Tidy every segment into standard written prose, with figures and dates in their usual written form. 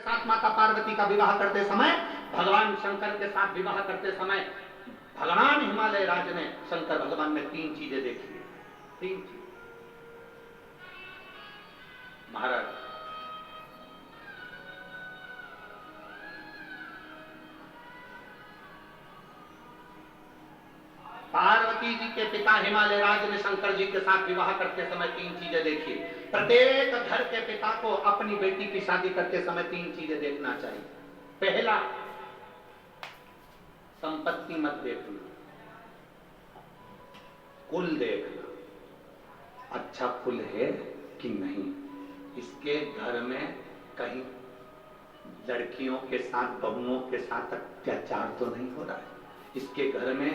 साथ माता पार्वती का विवाह करते समय, भगवान शंकर के साथ विवाह करते समय भगवान हिमालय राज ने, शंकर भगवान ने 3 चीजें देखी। 3 चीज। महाराज, पार्वती जी के पिता हिमालय राज ने शंकर जी के साथ विवाह करते समय 3 चीजें देखी। प्रत्येक घर के पिता को अपनी बेटी की शादी करते समय 3 चीजें देखना चाहिए। पहला, संपत्ति मत देखना, कुल देखना, अच्छा कुल है कि नहीं, इसके घर में कहीं लड़कियों के साथ, बहुओं के साथ अत्याचार तो नहीं हो रहा है, इसके घर में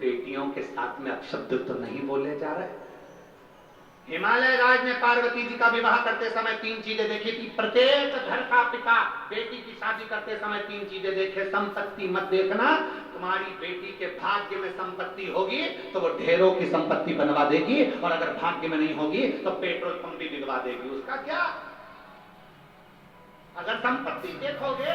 बेटियों के साथ में अपशब्द तो नहीं बोले जा रहे। हिमालय राज ने पार्वती जी का विवाह करते समय 3 चीजें देखी थी। प्रत्येक घर का पिता बेटी की शादी करते समय 3 चीजें देखे। संपत्ति मत देखना, तुम्हारी बेटी के भाग्य में संपत्ति होगी तो वो ढेरों की संपत्ति बनवा देगी, और अगर भाग्य में नहीं होगी तो पेट्रोल पंप भी बिगवा देगी, उसका क्या। अगर संपत्ति देखोगे,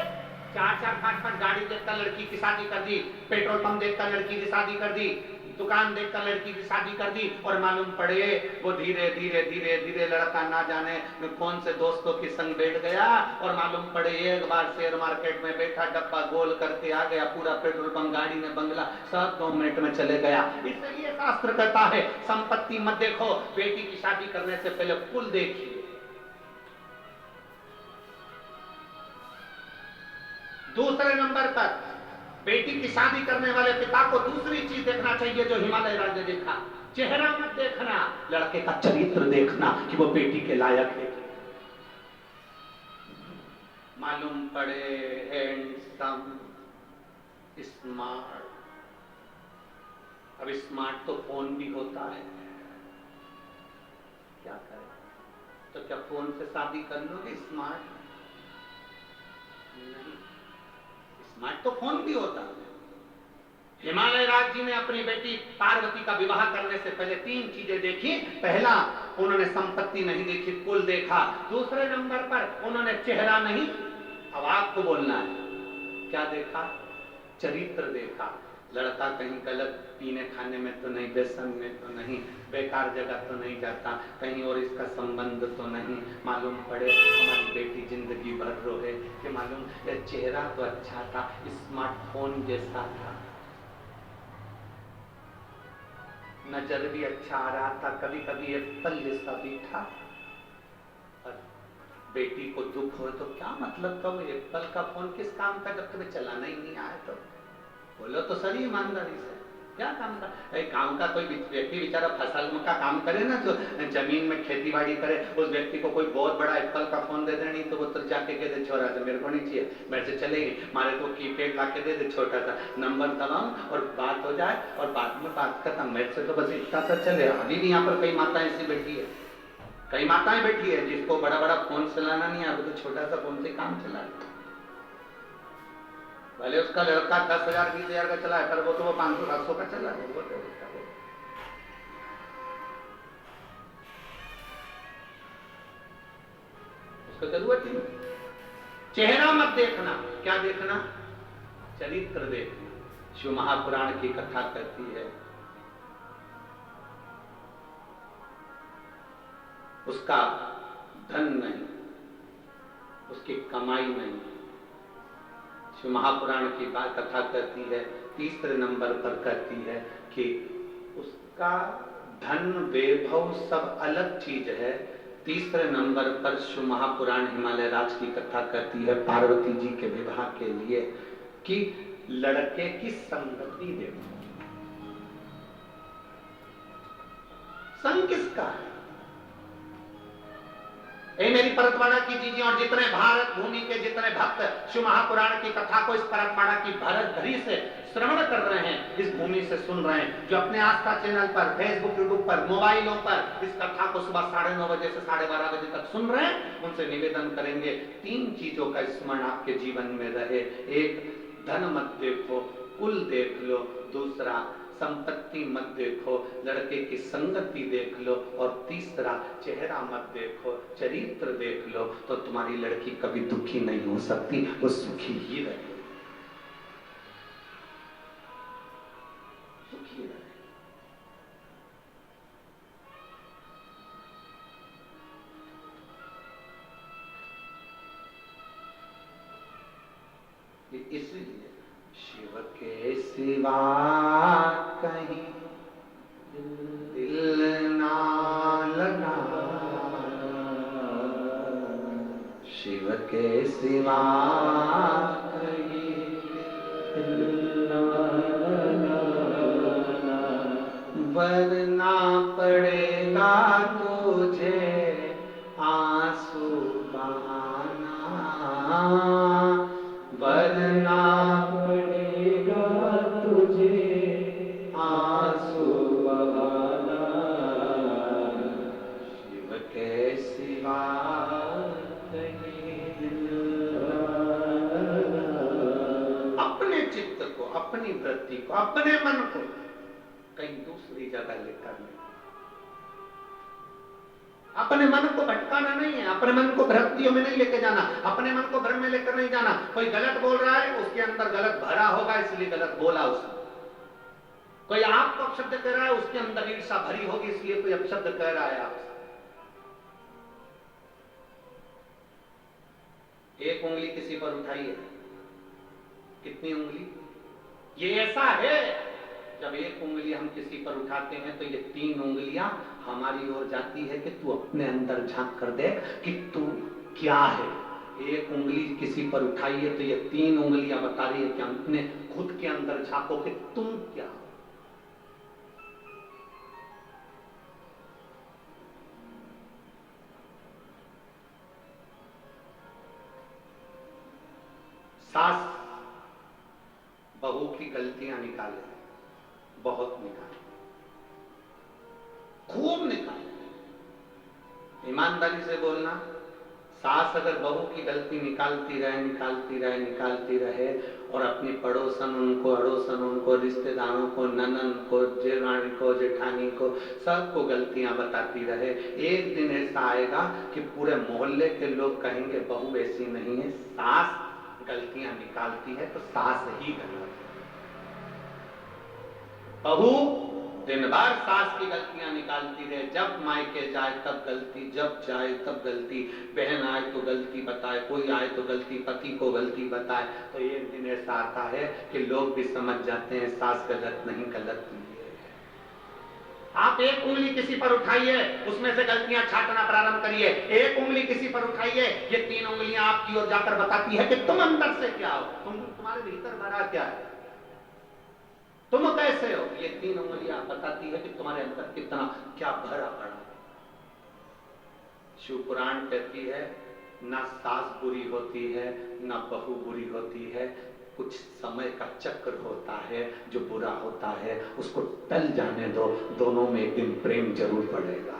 4-4, 5-5 गाड़ी देखकर लड़की की शादी कर दी, पेट्रोल पंप देखकर लड़की की शादी कर दी, दुकान देखकर लड़की की शादी कर दी, और मालूम पड़े वो धीरे धीरे धीरे धीरे लड़का ना जाने कौन से दोस्तों की संग बैठ गया, और मालूम पड़े एक बार शेयर मार्केट में बैठा, डब्बा गोल करके आ गया, पूरा पेट्रोल पंप, गाड़ी में बंगला सब 2 मिनट में चले गया। इसलिए शास्त्र कहता है संपत्ति मत देखो, बेटी की शादी करने से पहले कुल देखिए। दूसरे नंबर पर बेटी की शादी करने वाले पिता को दूसरी चीज देखना चाहिए जो हिमालय राज ने देखा। चेहरा मत देखना, लड़के का चरित्र देखना कि वो बेटी के लायक है। मालूम पड़े हैंडसम, स्मार्ट। अब स्मार्ट तो फोन भी होता है, क्या करें, तो क्या फोन से शादी कर लोगे स्मार्ट? नहीं, स्मार्ट तो फोन भी होता है। हिमालय राज जी ने अपनी बेटी पार्वती का विवाह करने से पहले 3 चीजें देखी। पहला, उन्होंने संपत्ति नहीं देखी, कुल देखा। दूसरे नंबर पर उन्होंने चेहरा नहीं, अब आपको बोलना है, क्या देखा? चरित्र देखा। लड़का कहीं गलत पीने खाने में तो नहीं, व्यसन में तो नहीं, बेकार जगह तो नहीं जाता, कहीं और इसका संबंध तो नहीं। मालूम पड़े हमारी बेटी जिंदगी भर रोए कि मालूम ये चेहरा तो अच्छा था, स्मार्टफोन जैसा था, नजर भी अच्छा आ रहा था, कभी कभी एप्पल जैसा भी था। और बेटी को दुख हो तो क्या मतलब था, वो एप्पल का फोन किस काम का जब तुम्हें चलाना ही नहीं आया? तो बोलो तो सही ईमानदारी से, क्या काम का? गांव का कोई व्यक्ति बेचारा फसल का काम करे ना, जो जमीन में खेती बाड़ी करे, उस व्यक्ति को कोई बहुत बड़ा एप्पल का फोन दे देनी तो वो तो जाके कह दे छोरा से मेरे को नहीं चाहिए, मेरे से चलेगी, मारे तो कीपैड ला के दे दे, छोटा सा नंबर दबाऊं और बात हो जाए, और बाद में बात खत्म, मेरे से तो बस इतना सा चले। अभी भी यहाँ पर कई माताएं ऐसी बैठी है, कई माताएं बैठी है जिसको बड़ा बड़ा फोन चलाना नहीं आता, तो छोटा सा फोन से काम चला, भले उसका लड़का 10,000 20,000 का चला है, पर वो तो वो 500-700 का चला है। उसको जरूरत ही नहीं। चेहरा मत देखना, क्या देखना? चरित्र देखना। शिव महापुराण की कथा कहती है उसका धन नहीं, उसकी कमाई नहीं। शिव महापुराण की बात कथा कहती है, तीसरे नंबर पर कहती है कि उसका धन वैभव सब अलग चीज है। तीसरे नंबर पर शिव महापुराण हिमालय राज की कथा कहती है पार्वती जी के विवाह के लिए कि लड़के की संगति देखो, संग किसका है? ए मेरी परतवाड़ा की जीजी और जितने भारत भूमि के जितने भक्त शिव महापुराण की कथा को इस परतवाड़ा की भरत धरी से श्रवण कर रहे हैं, इस भूमि से सुन रहे हैं, जो अपने आस्था चैनल पर, फेसबुक, यूट्यूब पर, मोबाइलों पर इस कथा को सुबह 9:30 बजे से 12:30 बजे तक सुन रहे हैं, उनसे निवेदन करेंगे 3 चीजों का स्मरण आपके जीवन में रहे। एक, धन मत देखो, कुल देख लो। दूसरा, संपत्ति मत देखो, लड़के की संगति देख लो, और तीसरा चेहरा मत देखो, चरित्र देख लो, तो तुम्हारी लड़की कभी दुखी नहीं हो सकती, वो सुखी ही रहेगी, सुखी रहेगी। इसलिए शिव के सिवा कहीं दिल ना लगा, शिव के सिवा कहीं दिल ना लगा, वरना पड़ेगा तुझे आंसू बहाना, वरना पड़ेगा तुझे आंसू बहाना, शिव के सिवा कहीं दिल ना लगा। अपने चित्त को, अपनी वृत्ति को, अपने मन को कहीं दूसरी जगह लेकर नहीं, अपने मन को भटकाना नहीं है, अपने मन को भ्रांतियों में नहीं लेके जाना, अपने मन को भ्रम में लेकर नहीं जाना। कोई गलत बोल रहा है, उसके अंदर गलत भरा होगा, इसलिए गलत बोला उसने। कोई आपको अपशब्द कह रहा है, उसके अंदर ईर्षा भरी होगी, इसलिए कोई अपशब्द कह रहा है आपसे। एक उंगली किसी पर उठाई है, कितनी उंगली? ये ऐसा है, जब एक उंगली हम किसी पर उठाते हैं तो ये 3 उंगलियां हमारी ओर जाती है कि तू अपने अंदर झांक कर देख कि तू क्या है। एक उंगली किसी पर उठाई है तो ये 3 उंगलियां बता रही है कि अपने खुद के अंदर झांको कि तुम क्या हो। सास बहू की गलतियां निकाले, बहुत निकाले, खूब निकाले। ईमानदारी से बोलना, सास अगर बहू की गलती निकालती रहे, निकालती रहे, निकालती रहे, और अपनी पड़ोसन उनको, अड़ोसन उनको, रिश्तेदारों को, ननन को, जेठानी को, जेठानी को, सबको गलतियां बताती रहे, एक दिन ऐसा आएगा कि पूरे मोहल्ले के लोग कहेंगे बहू ऐसी नहीं है, सास गलतियां निकालती है तो सास ही गलत है। बहू दिन भर सास की गलतियां निकालती रहे, जब मायके जाए तब गलती, जब जाए तब गलती, बहन आए तो गलती बताए, कोई आए तो गलती, पति को गलती बताए, तो एक दिन ऐसा आता है कि लोग भी समझ जाते हैं सास गलत नहीं, गलत नहीं है। आप एक उंगली किसी पर उठाइए, उसमें से गलतियां छांटना प्रारंभ करिए। एक उंगली किसी पर उठाइए, ये 3 उंगलियां आपकी ओर जाकर बताती है कि तुम अंदर से क्या हो, तुम्हारे भीतर भरा क्या है, तुम कैसे हो। ये 3 उंगलियां बताती है कि तुम्हारे अंदर कितना क्या भरा पड़ा। शिव पुराण कहती है ना सास बुरी होती है, ना बहू बुरी होती है, कुछ समय का चक्र होता है, जो बुरा होता है उसको टल जाने दो, दोनों में एक दिन प्रेम जरूर बढ़ेगा।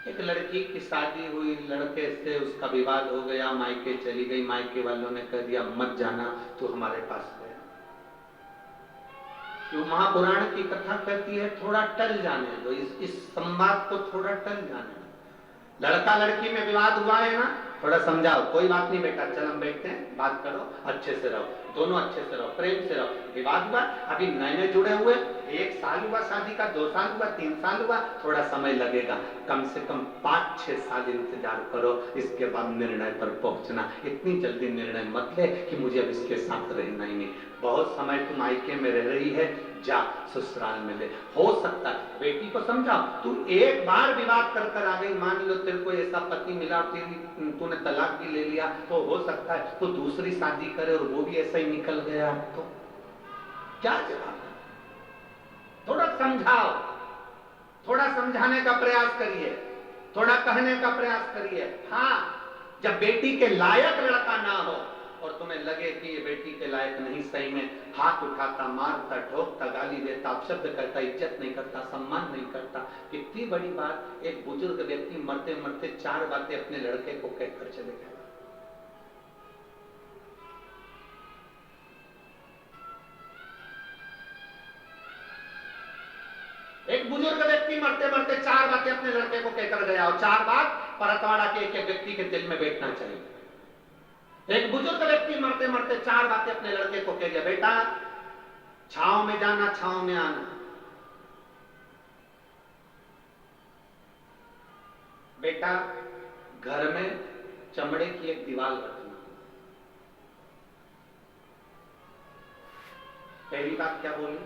एक लड़की की शादी हुई, लड़के से उसका विवाद हो गया, मायके चली गई, मायके वालों ने कह दिया मत जाना, तू हमारे पास रहे। जो महापुराण की कथा कहती है थोड़ा टल जाने दो, इस संवाद को थोड़ा टल जाने दो। लड़का लड़की में विवाद हुआ है ना, थोड़ा समझाओ, कोई बात नहीं बेटा, चल हम बैठते हैं, बात करो, अच्छे से रहो, दोनों अच्छे से रहो, प्रेम से रहो। विवाद हुआ, अभी नए नए जुड़े हुए, 1 साल हुआ शादी का, 2 साल हुआ, 3 साल हुआ, थोड़ा समय लगेगा, कम से कम 5-6 साल इंतजार करो, इसके बाद निर्णय पर पहुंचना। इतनी जल्दी निर्णय मत ले कि मुझे अब इसके साथ रहना ही नहीं। बहुत समय तुम मायके में रह रही है, जा ससुराल में ले। हो सकता है बेटी को समझाओ, तू एक बार विवाद कर कर आ गई, मान लो तेरे को ऐसा पति मिला, तूने तलाक भी ले लिया, तो हो सकता है तो दूसरी शादी करे और वो भी ऐसा ही निकल गया, तो क्या जवाब? थोड़ा समझाओ, थोड़ा समझाने का प्रयास करिए, थोड़ा कहने का प्रयास करिए। हाँ, जब बेटी के लायक लड़का ना हो और तुम्हें लगे कि ये बेटी के लायक नहीं, सही में हाथ उठाता, मारता, ठोकता, गाली देता, अपशब्द करता, इज्जत नहीं करता, सम्मान नहीं करता, कितनी बड़ी बात। एक बुजुर्ग व्यक्ति मरते मरते 4 बातें अपने लड़के को कहकर चले गए। लेकर गया। और 4 बात परतवाड़ा के एक व्यक्ति के दिल में बैठना चाहिए। एक बुजुर्ग व्यक्ति मरते मरते 4 बातें अपने लड़के को कह दिया, बेटा छांव में जाना, छांव में आना। बेटा घर में चमड़े की एक दीवार रखना। पहली बात क्या बोली?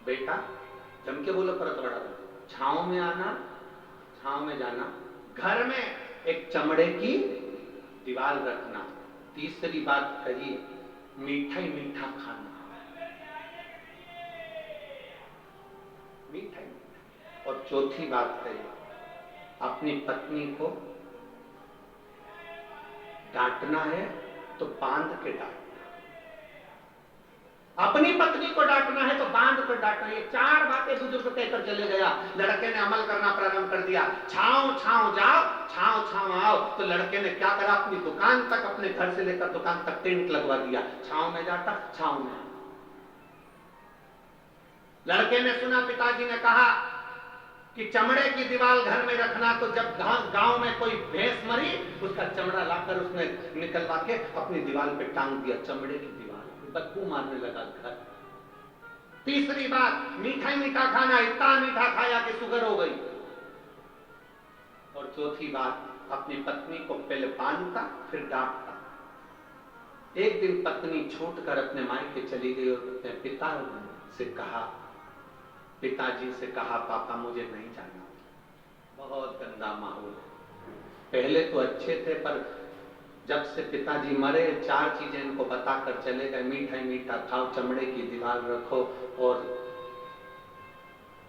बेटा जम के बोलो परतवाड़ा, छांव में आना, छांव में जाना, घर में एक चमड़े की दीवार रखना। तीसरी बात कही, मीठा ही मीठा खाना, मीठा ही। और चौथी बात कही, अपनी पत्नी को डांटना है तो बांध के डांटना। अपनी पत्नी को डांटना है तो बांध कर डांटना। ये 4 बातें बुजुर्ग कहकर चले गया। लड़के ने अमल करना प्रारंभ कर दिया। छांव छांव जाओ, छांव छांव आओ। तो लड़के ने क्या करा, अपनी दुकान तक, अपने घर से लेकर दुकान तक टेंट लगवा दिया। छांव में जाता, छांव में। लड़के ने सुना पिताजी ने कहा कि चमड़े की दीवार घर में रखना। तो जब गांव में कोई भैंस मरी, उसका चमड़ा लाकर उसने निकलवा के अपनी दीवार पे टांग दिया, चमड़े की दीवार। बदबू मारने लगा घर। तीसरी बात, मीठा ही मीठा खाना, इतना मीठा खाया कि शुगर हो गई। और चौथी बात, अपनी पत्नी को पहले बांधता फिर डांटता। एक दिन पत्नी छूटकर अपने मायके चली गई और अपने पिता से कहा, पिताजी से कहा, पापा मुझे नहीं जाना, बहुत गंदा माहौल है। पहले तो अच्छे थे, पर जब से पिताजी मरे 4 चीजें इनको बताकर चले गए, मीठा ही मीठा खाओ, चमड़े की दीवार रखो, और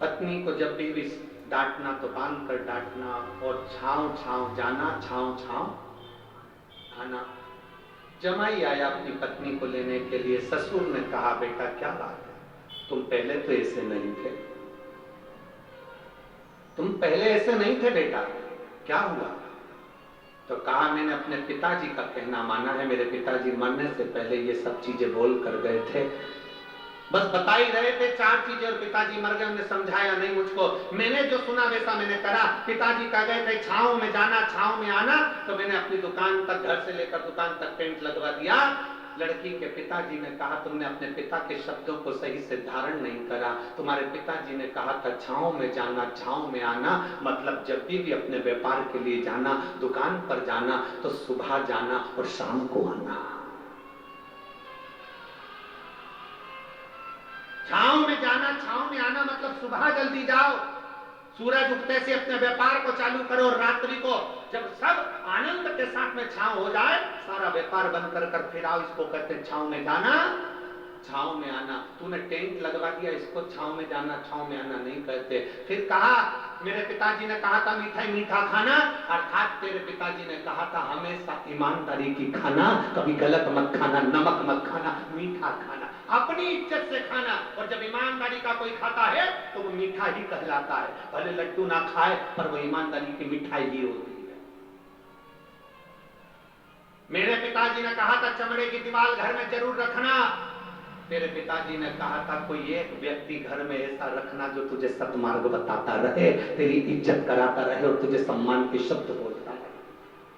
पत्नी को जब भी डांटना तो बांध कर डांटना, और छांव छांव जाना, छांव छांव आना। जमाई आया अपनी पत्नी को लेने के लिए। ससुर ने कहा, बेटा क्या बात है, तुम पहले तो ऐसे नहीं थे, तुम पहले ऐसे नहीं थे बेटा, क्या हुआ? तो कहा, मैंने अपने पिताजी का कहना माना है। मेरे पिताजी मरने से पहले ये सब चीजें बोल कर गए थे, बस बता ही रहे थे 4 चीजें, और पिताजी मर गए, उन्हें समझाया नहीं मुझको। मैंने जो सुना वैसा मैंने करा। पिताजी कह गए थे छांव में जाना, छांव में आना, तो मैंने अपनी दुकान तक, घर से लेकर दुकान तक टेंट लगवा दिया। लड़की के पिताजी ने कहा, तुमने अपने पिता के शब्दों को सही से धारण नहीं करा। तुम्हारे पिताजी ने कहा था छांव में जाना, छांव में आना, मतलब जब भी अपने व्यापार के लिए जाना, दुकान पर जाना, तो सुबह जाना और शाम को आना। छांव में जाना, छांव में आना मतलब सुबह जल्दी जाओ, सूरज उगते से अपने व्यापार को चालू करो, और रात्रि को जब सब आनंद के साथ में छांव हो जाए, सारा व्यापार बंद कर फिर आओ। इसको कहते हैं छांव में जाना, छांव में आना। तूने टेंट लगवा दिया, इसको छांव में जाना, छांव में आना नहीं कहते। फिर कहा, मेरे पिताजी ने कहा था मीठा ही मीठा खाना, अर्थात तेरे पिताजी ने कहा था हमेशा ईमानदारी की खाना, कभी गलत मत खाना, नमक मत खाना, मीठा खाना, अपनी इज्जत से खाना। और जब ईमानदारी का कोई खाता है तो वो मीठा ही कहलाता है। भले लड्डू ना खाए, पर वो ईमानदारी की मिठाई ही होती है। मेरे पिताजी ने कहा था चमड़े की दीवार घर में जरूर रखना। तेरे पिताजी ने कहा था कोई एक व्यक्ति घर में ऐसा रखना जो तुझे सद्मार्ग बताता रहे, तेरी इज्जत कराता रहे और तुझे सम्मान के शब्द बोलता रहे।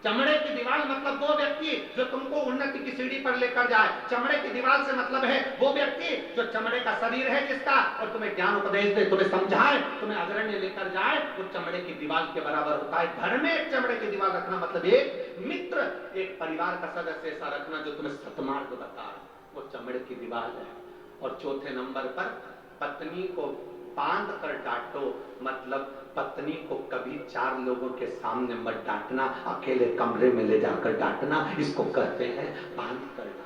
चमड़े की दीवार मतलब वो व्यक्ति जो तुमको उन्नति की सीढ़ी पर लेकर जाए। चमड़े की दीवार से मतलब है वो व्यक्ति जो चमड़े का शरीर है जिसका, और तुम्हें ज्ञान उपदेश दे, तुम्हें समझाए, तुम्हें अग्रण्य लेकर जाए, वो चमड़े की दीवार के बराबर होता है। घर में एक चमड़े की दीवार रखना मतलब एक मित्र, एक परिवार का सदस्य ऐसा रखना जो तुम्हें सत्मार्ग बता, वो चमड़े की दीवार है। और चौथे नंबर पर पत्नी को बांध कर डांटो, मतलब पत्नी को कभी 4 लोगों के सामने मत डांटना, अकेले कमरे में ले जाकर डांटना, इसको कहते हैं बांध कर डांटना।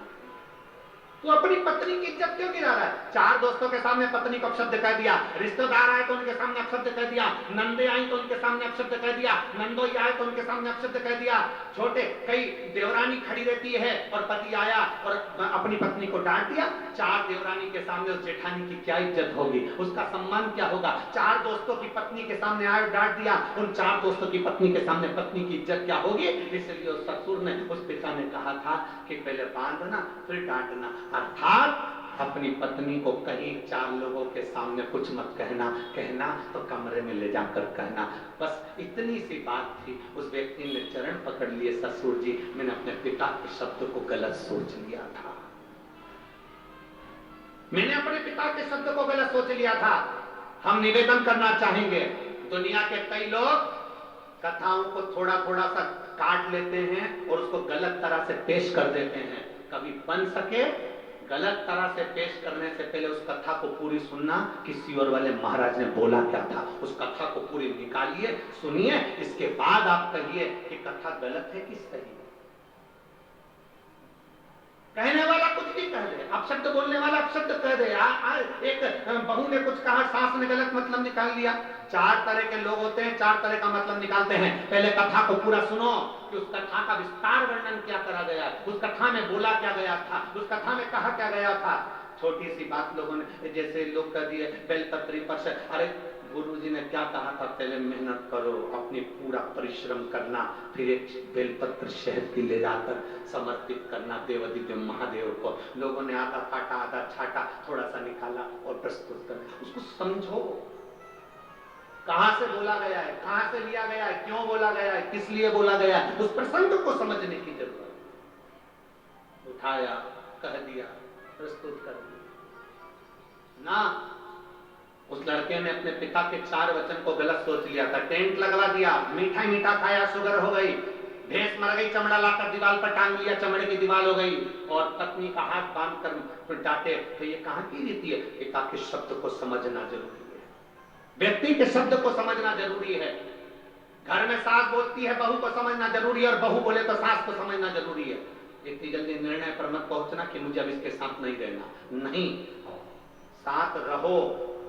तो अपनी पत्नी की इज्जत क्यों गिरा रहा है? 4 दोस्तों के सामने पत्नी को अपशब्द कह दिया, रिश्तेदार आए तो उनके सामने अपशब्द कह दिया, नंदे आई तो उनके सामने अपशब्द कह दिया, नंदोई आए तो उनके सामने अपशब्द कह दिया, छोटे कई देवरानी खड़ी रहती है और पति आया और अपनी पत्नी को डांट दिया। 4 देवरानी के सामने उस जेठानी की क्या इज्जत होगी, उसका सम्मान क्या होगा? 4 दोस्तों की पत्नी के सामने आए और डांट दिया, उन 4 दोस्तों की पत्नी के सामने पत्नी की इज्जत क्या होगी? इसलिए उस ससुर ने, उस पिता ने कहा था कि पहले बांधना फिर डांटना, अर्थात अपनी पत्नी को कहीं 4 लोगों के सामने कुछ मत कहना, कहना तो कमरे में ले जाकर कहना। बस इतनी सी बात थी। उस व्यक्ति ने चरण पकड़ लिए, ससुर जी मैंने अपने पिता के शब्द को गलत सोच लिया था, मैंने अपने पिता के शब्द को गलत सोच लिया था। हम निवेदन करना चाहेंगे, दुनिया के कई लोग कथाओं को थोड़ा थोड़ा सा काट लेते हैं और उसको गलत तरह से पेश कर देते हैं। कभी बन सके गलत तरह से पेश करने से पहले उस कथा को पूरी सुनना कि सियोर वाले महाराज ने बोला क्या था। उस कथा को पूरी निकालिए, सुनिए, इसके बाद आप कहिए कि कथा गलत है कि सही है। कहने वाला कुछ भी कह दे, अपशब्द बोलने वाला अपशब्द कह दे। एक बहू ने कुछ कहा, सास ने गलत मतलब निकाल लिया। 4 तरह के लोग होते हैं, 4 तरह का मतलब निकालते हैं। पहले कथा को पूरा सुनो कि उस कथा का विस्तार वर्णन क्या करा गया, उस कथा में बोला क्या गया था, उस कथा में कहा क्या गया था। छोटी सी बात लोगों ने, जैसे लोग कह दिए बेलपत्री पर से, अरे गुरुजी ने क्या कहा था, पहले मेहनत करो, अपनी पूरा परिश्रम करना, फिर एक बेलपत्र शहद की ले जाकर समर्पित करना देवादिदेव महादेव को। लोगों ने आधा काटा, आधा छाटा, थोड़ा सा निकाला और प्रस्तुत कर। उसको समझो, कहां से बोला गया है, कहां से लिया गया है, क्यों बोला गया है, किस लिए बोला गया है, उस प्रसंग को समझने की जरूरत। उठाया, कह दिया, प्रस्तुत कर दिया ना। उस लड़के ने अपने पिता के 4 वचन को गलत सोच लिया था। टेंट लगवा दिया, मीठा मीठा खाया, शुगर हो गई, भैंस मर गई, चमड़ा लाकर दीवार पर टांग लिया, चमड़े की दीवार हो गई, और पत्नी का हाथ बांध कर डांटे। तो ये कहां की रीति है? पिता के शब्द को समझना जरूरी है, व्यक्ति के शब्द को समझना जरूरी है। घर में सास बोलती है, बहू को समझना जरूरी है, और बहू बोले तो सास को समझना जरूरी है। इतनी जल्दी निर्णय पर मत पहुंचना कि मुझे अब इसके साथ नहीं रहना। नहीं, साथ रहो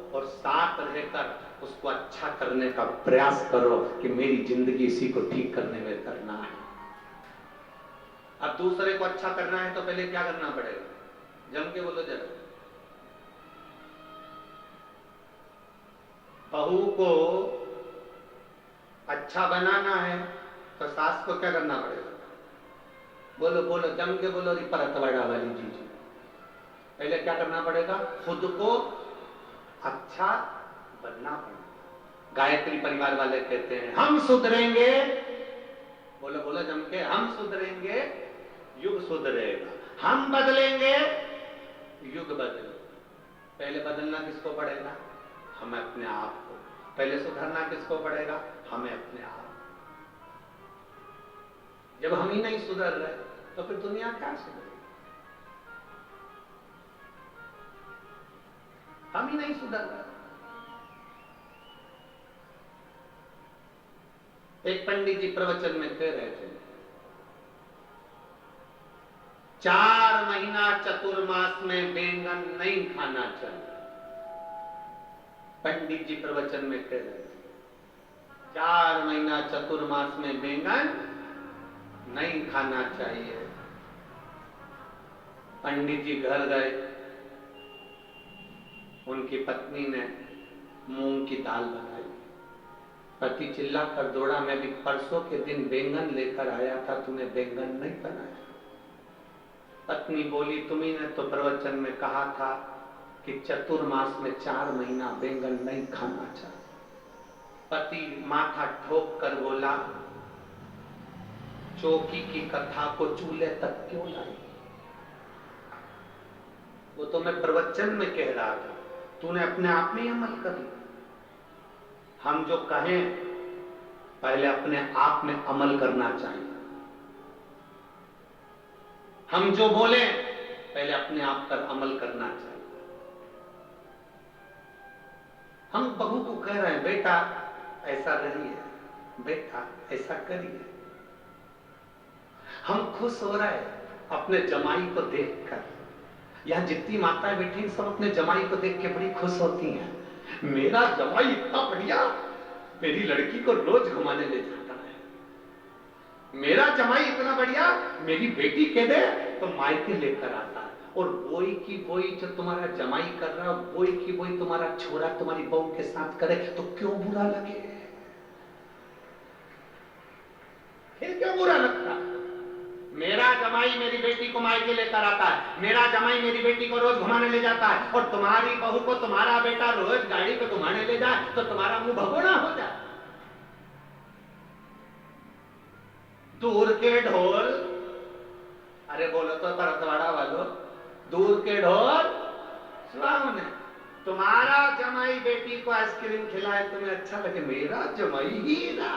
और साथ रहकर उसको अच्छा करने का प्रयास करो कि मेरी जिंदगी इसी को ठीक करने में करना है। अब दूसरे को अच्छा करना है तो पहले क्या करना पड़ेगा? जम के बोलो जरा। बहू को अच्छा बनाना है तो सास को क्या करना पड़ेगा? बोलो बोलो, जम के बोलो। परतवाड़ा वाली चीज, पहले क्या करना पड़ेगा? खुद को अच्छा बनना पड़ेगा। गायत्री परिवार वाले कहते हैं हम सुधरेंगे, बोलो बोलो जम के, हम सुधरेंगे युग सुधरेगा, हम बदलेंगे युग बदलेगा। पहले बदलना किसको पड़ेगा? हमें अपने आप को। पहले सुधरना किसको पड़ेगा? हमें अपने आप। जब हम ही नहीं सुधर रहे तो फिर दुनिया क्या सुधरेगी? हम ही नहीं सुधर रहे। एक पंडित जी प्रवचन में कह रहे थे, 4 महीना चतुर्मास में बैंगन नहीं खाना चाहिए। पंडित जी प्रवचन में कह रहे थे 4 महीना चतुर्मास में बैंगन नहीं खाना चाहिए। पंडित जी घर गए, उनकी पत्नी ने मूंग की दाल बनाई। पति चिल्ला कर दौड़ा, मैं भी परसों के दिन बैंगन लेकर आया था, तूने बैंगन नहीं बनाया। पत्नी बोली, तुम्ही ने तो प्रवचन में कहा था कि चतुर्मास में 4 महीना बैंगन नहीं खाना चाहिए। पति माथा ठोक कर बोला, चौकी की कथा को चूल्हे तक क्यों लाई? वो तो मैं प्रवचन में कह रहा था, तूने अपने आप में अमल कर लिया। हम जो कहें पहले अपने आप में अमल करना चाहिए। हम जो बोले पहले अपने आप पर अमल करना चाहिए। हम बहू को कह रहे हैं बेटा ऐसा रहिए, बेटा ऐसा करिए। हम खुश हो रहे हैं अपने जमाई को देखकर। यहाँ जितनी माताएं बैठी सब अपने जमाई को देख के बड़ी खुश होती हैं। मेरा जमाई इतना बढ़िया, मेरी लड़की को रोज घुमाने ले जाता है। मेरा जमाई इतना बढ़िया, मेरी बेटी कह दे तो मायके लेकर आता है। और वही की वही जो तुम्हारा जमाई कर रहा है, वही की वही तुम्हारा छोरा तुम्हारी बहू के साथ करे तो क्यों बुरा लगे? फिर क्यों बुरा लगता? मेरा जमाई मेरी बेटी को मायके लेकर आता है, मेरा जमाई मेरी बेटी को रोज घुमाने ले जाता है, और तुम्हारी बहू को तुम्हारा बेटा रोज गाड़ी पे घुमाने ले जाए तो तुम्हारा मुंह भगोड़ा हो जाए। दूर के ढोल, अरे बोलो तो भरतवाड़ा वालों, दूर के ढोल सुहावने। तुम्हारा जमाई बेटी को आइसक्रीम खिलाए तुम्हें अच्छा लगे, मेरा जमाई हीरा,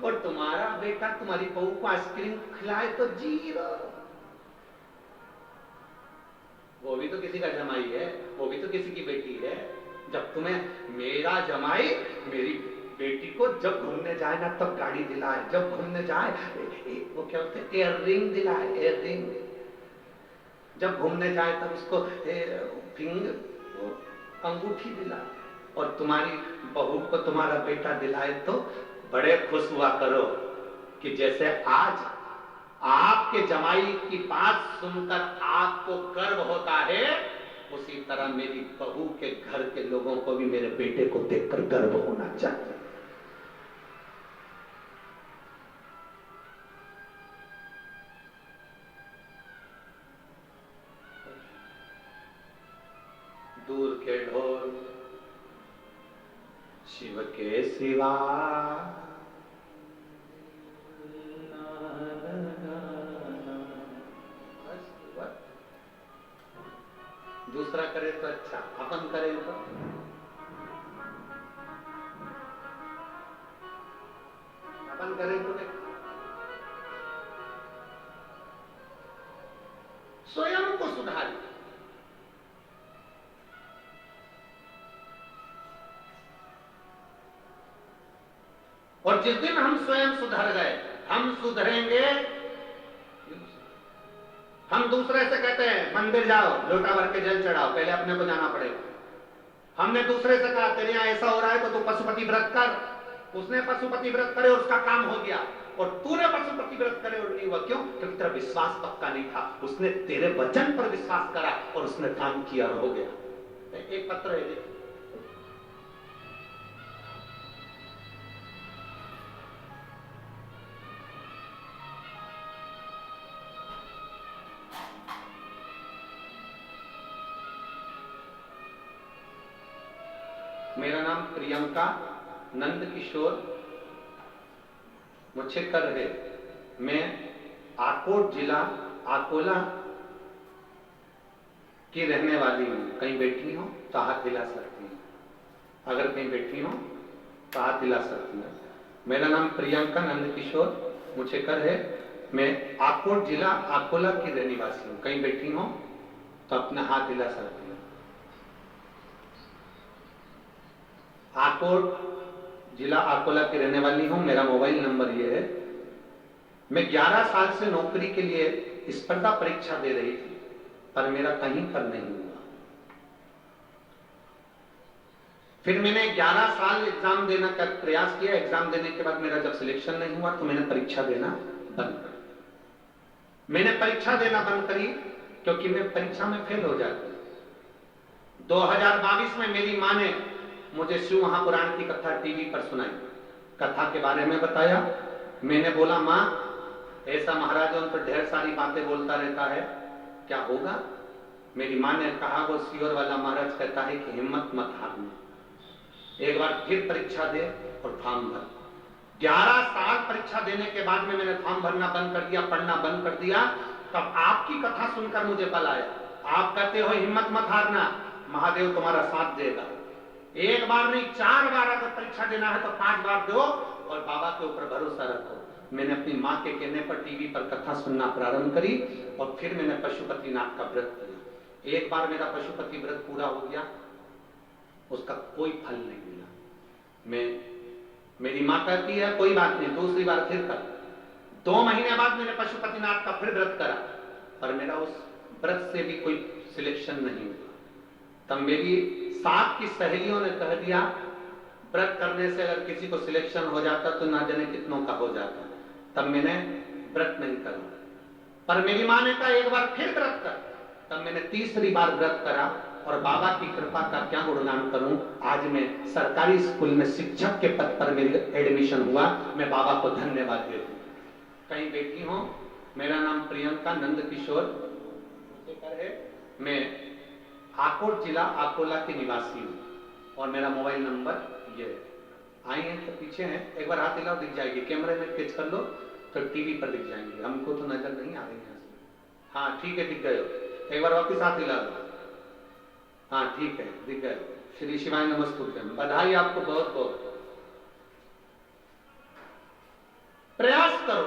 और तुम्हारा बेटा तुम्हारी बहू को आइसक्रीम खिलाए तो जीरो। वो भी तो किसी का जमाई है, वो भी तो किसी की बेटी है। जब तुम्हें मेरा जमाई मेरी बेटी को जब घूमने जाए ना तब गाड़ी दिलाए, जब घूमने जाए वो क्या बोलते हैं, एयर रिंग दिलाए, एयर रिंग। जब घूमने जाए तब उसको अंगूठी दिलाए, और तुम्हारी बहू को तुम्हारा बेटा दिलाए तो बड़े खुश हुआ करो कि जैसे आज आपके जमाई की बात सुनकर आपको गर्व होता है, उसी तरह मेरी बहू के घर के लोगों को भी मेरे बेटे को देखकर गर्व होना चाहिए। दूर के ढोल शिव के सिवा, दूसरा करे तो अच्छा, अपन करे तो अपन करे तो स्वयं को सुधारिए। और जिस दिन हम स्वयं सुधर गए, हम सुधरेंगे। हम दूसरे से कहते हैं मंदिर जाओ, लोटा भर के जल चढ़ाओ, पहले अपने को जाना पड़ेगा। हमने दूसरे से कहा तेरे यहां ऐसा हो रहा है तो तू पशुपति व्रत कर, उसने पशुपति व्रत करे और उसका काम हो गया, और तूने पशुपति व्रत करे और नहीं हुआ। क्यों? क्योंकि तेरा विश्वास पक्का नहीं था। उसने तेरे वचन पर विश्वास करा और उसने काम किया और हो गया। एक पत्र है, मेरा नाम प्रियंका नंद किशोर मुच्छेकर है। मैं आकोट जिला अकोला की रहने वाली हूँ। कहीं बैठी हो तो हाथ हिला सकती हूँ, अगर कहीं बैठी हो तो हाथ हिला सकती हूँ। मेरा नाम प्रियंका नंद किशोर मुच्छेकर है। मैं आकोट जिला अकोला की रहने वासी हूँ। कहीं बैठी हो तो अपना हाथ हिला सकती हूँ। आकोट जिला अकोला की रहने वाली हूं। मेरा मोबाइल नंबर ये है। मैं 11 साल से नौकरी के लिए स्पर्धा परीक्षा दे रही थी, पर मेरा कहीं पर नहीं हुआ। फिर मैंने 11 साल एग्जाम देने का प्रयास किया। एग्जाम देने के बाद मेरा जब सिलेक्शन नहीं हुआ तो मैंने परीक्षा देना बंद कर दिया। मैंने परीक्षा देना बंद करी क्योंकि मैं परीक्षा में फेल हो जाती। 2022 में मेरी मां ने मुझे शिव महापुराण की कथा टीवी पर सुनाई, कथा के बारे में बताया। मैंने बोला मां, ऐसा महाराज उन पर ढेर सारी बातें बोलता रहता है, क्या होगा? मेरी मां ने कहा वो सीहोर वाला महाराज कहता है कि हिम्मत मत हारना, एक बार फिर परीक्षा दे और फॉर्म भर। 11 साल परीक्षा देने के बाद में मैंने फॉर्म भरना बंद कर दिया, पढ़ना बंद कर दिया। तब आपकी कथा सुनकर मुझे बल आया। आप कहते हो हिम्मत मत हारना, महादेव तुम्हारा साथ देगा। एक बार नहीं 4 बार अगर परीक्षा देना है तो 5 बार दो और बाबा के ऊपर भरोसा रखो। मैंने अपनी माँ के कहने पर टीवी पर कथा सुनना प्रारंभ करी और फिर मैंने पशुपतिनाथ का व्रत किया। एक बार मेरा पशुपति व्रत पूरा हो गया, उसका कोई फल नहीं मिला। मेरी माँ कहती है कोई बात नहीं, दूसरी बार फिर कर। 2 महीने बाद मैंने पशुपतिनाथ का फिर व्रत करा, पर मेरा उस व्रत से भी कोई सिलेक्शन नहीं हुआ। तब मेरी साथ की सहेलियों ने कह दिया व्रत करने से अगर किसी को सिलेक्शन हो जाता तो ना जाने कितनों का हो जाता। तब मैंने व्रत नहीं करा, पर मेरी माँ ने कहा एक बार फिर व्रत कर। तब मैंने तीसरी बार व्रत करा और बाबा की कृपा का क्या गुणगान करूं। आज मैं सरकारी स्कूल में शिक्षक के पद पर मेरी एडमिशन हुआ। मैं बाबा को धन्यवाद देता हूं। कहीं बैठी हो मेरा नाम प्रियंका नंद किशोर है। मैं आकोट जिला अकोला के निवासी हूँ और मेरा मोबाइल नंबर ये है। आई हैं तो पीछे हैं, एक बार हाथ हिलाओ दिख जाएगी, कैमरे में कैच कर लो तो टीवी पर दिख जाएंगे, हमको तो नजर नहीं आ रही है। हाँ ठीक है, दिख गए हो, एक बार वापिस हाथ हिला दो। हाँ ठीक है, दिख गए। श्री शिवाय नमस्तुभ्यम, बधाई आपको बहुत बहुत। प्रयास करो,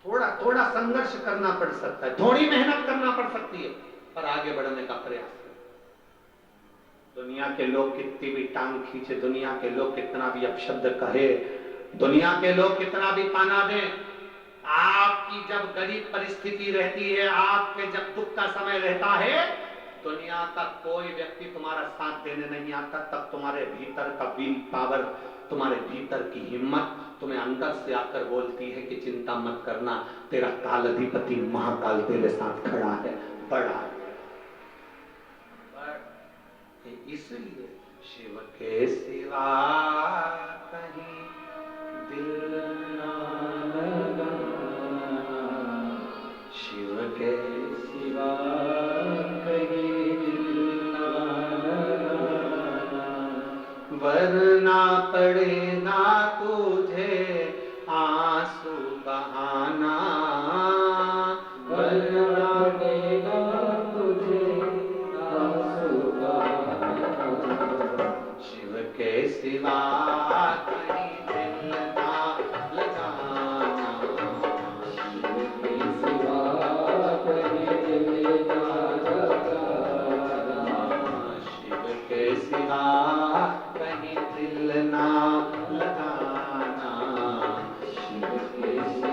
थोड़ा थोड़ा संघर्ष करना पड़ सकता है, थोड़ी मेहनत करना पड़ सकती है, पर आगे बढ़ने का प्रयास करो। दुनिया के लोग कितनी भी टांग खींचे, दुनिया के लोग कितना भी अपशब्द कहे, दुनिया के लोग कितना भी ताना दें, आपकी जब गरीब परिस्थिति रहती है, आपके जब दुख का समय रहता है, दुनिया का कोई व्यक्ति तुम्हारा साथ देने नहीं आता, तब तुम्हारे भीतर का विल पावर, तुम्हारे भीतर की हिम्मत तुम्हें अंदर से आकर बोलती है कि चिंता मत करना, तेरा काल अधिपति महाकाल तेरे साथ खड़ा है, बड़ा है। इसलिए शिव के सिवा कहीं दिल ना लगाना, शिव के सिवा कहीं दिल ना लगाना, वरना पड़ेगा तुझे आंसू बहाना, वरना पड़ेगा तुझे आंसू बहाना, शिव के सिवा कहीं दिल ना लगाना, शिव के सिवा कहीं दिल ना लगाना, शिव के सिवा कहीं दिल ना लगाना, शिव के सिवा